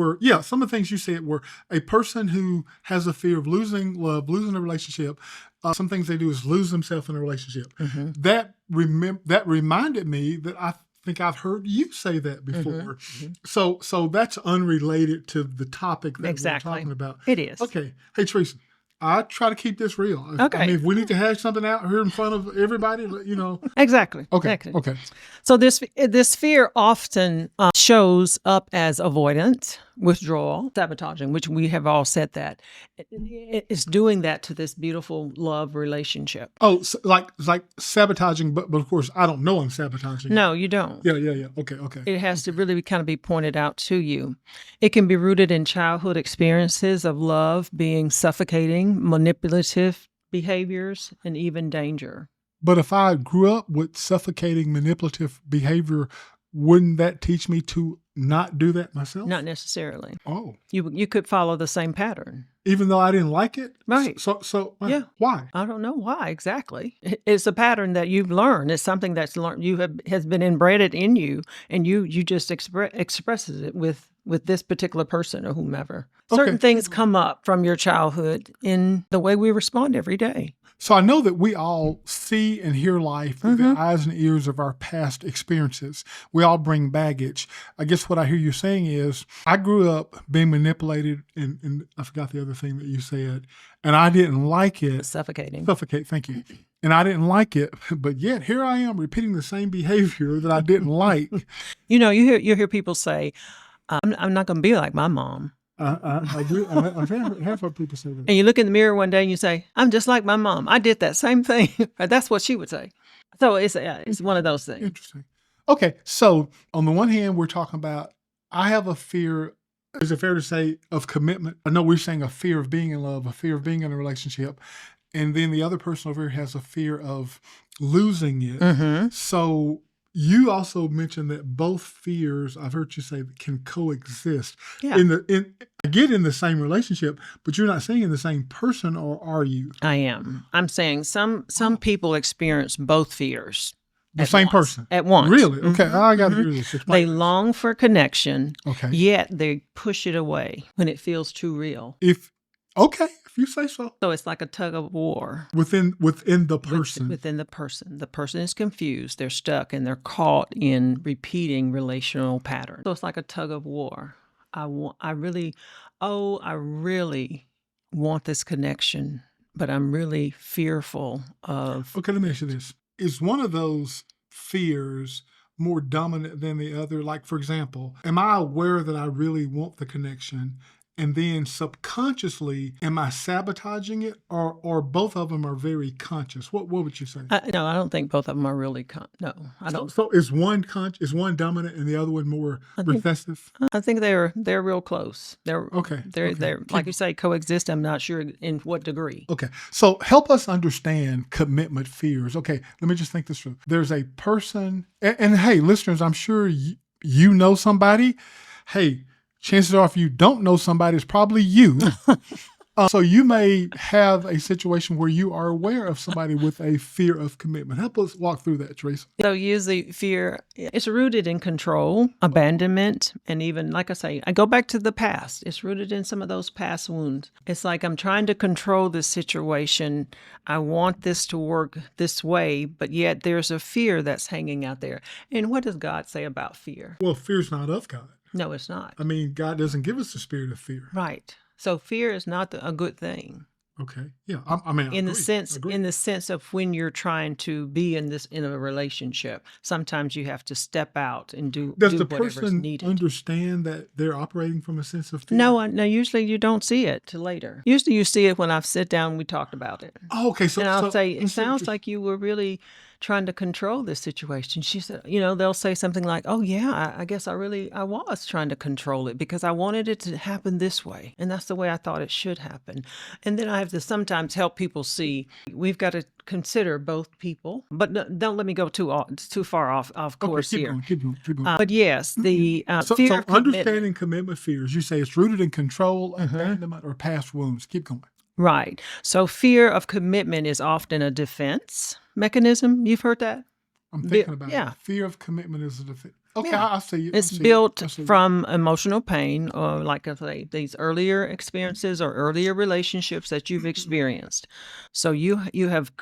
were, some of the things you said were a person who has a fear of losing love, losing a relationship. Some things they do is lose themselves in a relationship. That reminded me that I think I've heard you say that before. So that's unrelated to the topic that we're talking about. It is. Okay. Hey, Teresa, I try to keep this real. Okay. I mean, if we need to hash something out here in front of everybody, Exactly. Okay. Exactly. Okay. So this fear often shows up as avoidance, withdrawal, sabotaging, which we have all said that. It's doing that to this beautiful love relationship. Oh, so like sabotaging, but of course I don't know I'm sabotaging. No, you don't. Yeah. Okay. It has to really kind of be pointed out to you. It can be rooted in childhood experiences of love being suffocating, manipulative behaviors, and even danger. But if I grew up with suffocating, manipulative behavior, wouldn't that teach me to not do that myself? Not necessarily. Oh. You could follow the same pattern. Even though I didn't like it? Right. So Yeah. Why? I don't know why exactly. It's a pattern that you've learned. It's something that's learned. Has been inbred in you, and you just expresses it with this particular person or whomever. Certain things come up from your childhood in the way we respond every day. So I know that we all see and hear life through the eyes and ears of our past experiences. We all bring baggage. I guess what I hear you saying is, I grew up being manipulated, and I forgot the other thing that you said, and I didn't like it. Suffocating. Suffocate, thank you. And I didn't like it, but yet here I am repeating the same behavior that I didn't like. You hear people say, I'm not going to be like my mom. I do. I've heard people say that. And you look in the mirror one day and you say, I'm just like my mom. I did that same thing. That's what she would say. So it's one of those things. Interesting. Okay. So on the one hand, we're talking about, I have a fear, is it fair to say, of commitment? I know we're saying a fear of being in love, a fear of being in a relationship. And then the other person over here has a fear of losing it. So you also mentioned that both fears, I've heard you say, can coexist. Yeah. In the same relationship, but you're not saying in the same person, or are you? I am. I'm saying some people experience both fears. The same person? At once. Really? Okay. I got to hear this. They long for connection, okay, yet they push it away when it feels too real. If you say so. So it's like a tug of war. Within the person. Within the person. The person is confused. They're stuck and they're caught in repeating relational patterns. So it's like a tug of war. I really want this connection, but I'm really fearful of. Okay, let me ask you this. Is one of those fears more dominant than the other? Like, for example, am I aware that I really want the connection, and then subconsciously, am I sabotaging it, or both of them are very conscious? What would you say? No, I don't think both of them are really no, I don't. So is one dominant and the other one more recessive? I think they're real close. They're okay. Like you say, coexist. I'm not sure in what degree. Okay, so help us understand commitment fears. Okay, let me just think this through. There's a person, and hey, listeners, I'm sure you know somebody. Hey, chances are, if you don't know somebody, it's probably you. So you may have a situation where you are aware of somebody with a fear of commitment. Help us walk through that, Teresa. So usually fear, it's rooted in control, abandonment, and even, like I say, I go back to the past. It's rooted in some of those past wounds. It's like I'm trying to control this situation. I want this to work this way, but yet there's a fear that's hanging out there. And what does God say about fear? Well, fear's not of God. No, it's not. I mean, God doesn't give us the spirit of fear. Right. So fear is not a good thing. Okay. Yeah. I mean, in the sense of when you're trying to be in a relationship, sometimes you have to step out and do whatever's needed. Does the person understand that they're operating from a sense of fear? No. Usually you don't see it till later. Usually you see it when I've sit down and we talked about it. Oh, okay. So, and I'll say, it sounds like you were really trying to control this situation. She said, they'll say something like, oh yeah, I guess I was trying to control it because I wanted it to happen this way. And that's the way I thought it should happen. And then I have to sometimes help people see we've got to consider both people, but don't let me go too far off course here. Keep going. But yes, the So fear of understanding commitment fears, you say it's rooted in control, abandonment, or past wounds. Keep going. Right. So fear of commitment is often a defense mechanism. You've heard that? I'm thinking about it. Fear of commitment is a defense. Okay, Yeah. I see you. I It's see you. built I see you. from emotional pain, or like I say, these earlier experiences or earlier relationships that you've experienced. So you have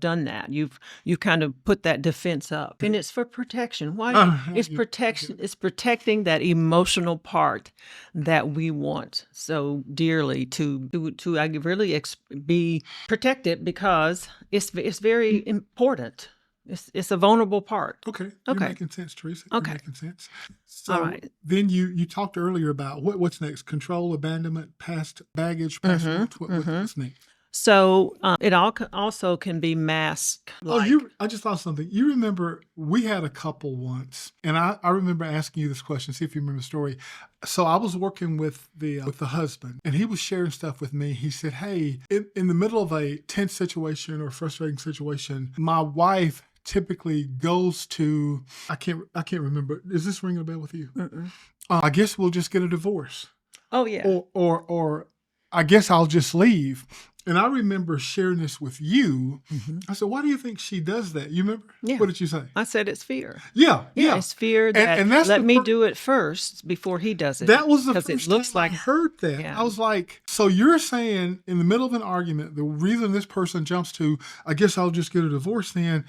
done that. You kind of put that defense up, and it's for protection. Why? It's I protection. get it. It's protecting that emotional part that we want so dearly to I really be protected, because it's very important. It's a vulnerable part. Okay, you're Okay. making sense, Teresa. You're Okay. making sense. All So right. then you talked earlier about what's next? Control, abandonment, past baggage, past wounds. What's next? So it also can be masked Oh, like. I just thought something. You remember we had a couple once, and I remember asking you this question. See if you remember the story. So I was working with the husband, and he was sharing stuff with me. He said, "Hey, in the middle of a tense situation or frustrating situation, my wife typically goes to I can't remember. Is this ringing a bell with you? Mm-mm. I guess we'll just get a divorce, Oh yeah. or I guess I'll just leave." And I remember sharing this with you. Mm-hmm. I said, "Why do you think she does that?" You remember? Yeah. What did you say? I said it's fear. Yeah, Yeah, yeah. it's fear that And that's let me do it first before he does it. that was the because it first looks time I like heard that. yeah. I was like, so you're saying in the middle of an argument, the reason this person jumps to, I guess I'll just get a divorce then.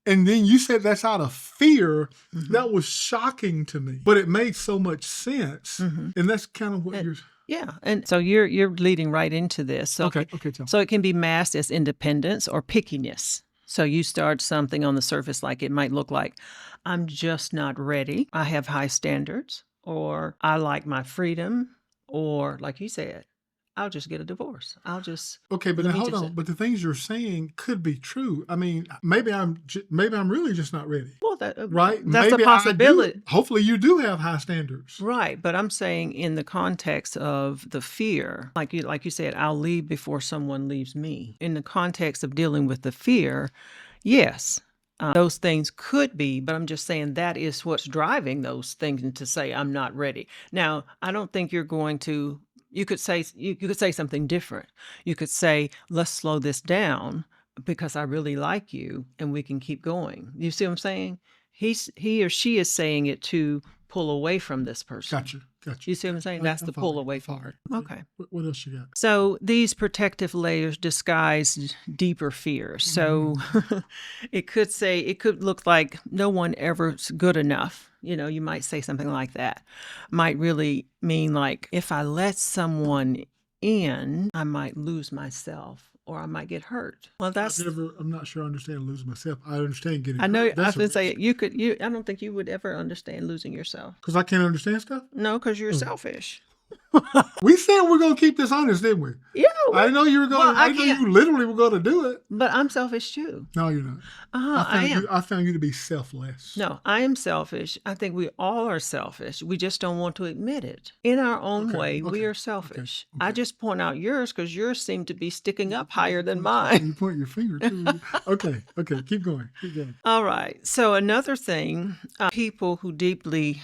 And then you said that's out of fear. Mhm. That was shocking to me, but it made so much sense. Mhm. And that's kind of what you're. Yeah, and so you're leading right into this. So Okay, tell me. so it can be masked as independence or pickiness. So you start something on the surface, like it might look like, I'm just not ready. I have high standards, or I like my freedom, or like you said, I'll just get a divorce. I'll just Okay, but let now me hold just on. But the things you're saying could be true. I mean, maybe I'm really just not ready, well right? that's a Maybe I do. possibility. Hopefully, you do have high standards. Right, but I'm saying in the context of the fear, like you said, I'll leave before someone leaves me. In the context of dealing with the fear, yes, those things could be, but I'm just saying that is what's driving those things, and to say I'm not ready. Now, I don't think you're going to. You could say something different. You could say, let's slow this down because I really like you and we can keep going. You see what I'm saying? He or she is saying it to pull away from this person. Gotcha. You see what I'm saying? That's the follow pull you. away I follow part. you. Okay. What else you got? So these protective layers disguise deeper fears. So it could look like no one ever's good enough. You might say something like that. Might really mean like, if I let someone in, I might lose myself, or I might get hurt. Well, I'm not sure I understand losing myself. I understand getting I know. hurt. I That's was gonna say I don't think you would ever understand losing yourself. because I can't understand stuff. No, because you're Oh. selfish. We said we're going to keep this honest, didn't we? Yeah. I know you were going. Well, I I know can't. you literally were going to do it. But I'm selfish too. No, you're not. I am. I found you to be selfless. No, I am selfish. I think we all are selfish. We just don't want to admit it. In our own way, we are selfish. I just point out yours because yours seem to be sticking up higher than mine. You point your finger too. Okay. Keep going. All right. So another thing, people who deeply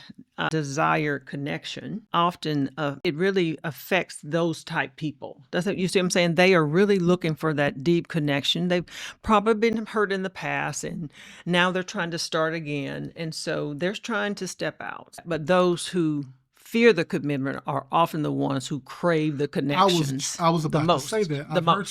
desire connection, often it really affects those type people. You see what I'm saying? They are really looking for that deep connection. They've probably been hurt in the past, and now they're trying to start again. And so they're trying to step out. But those who fear the commitment are often the ones who crave the connections I was about the most. to say that. The I've most. heard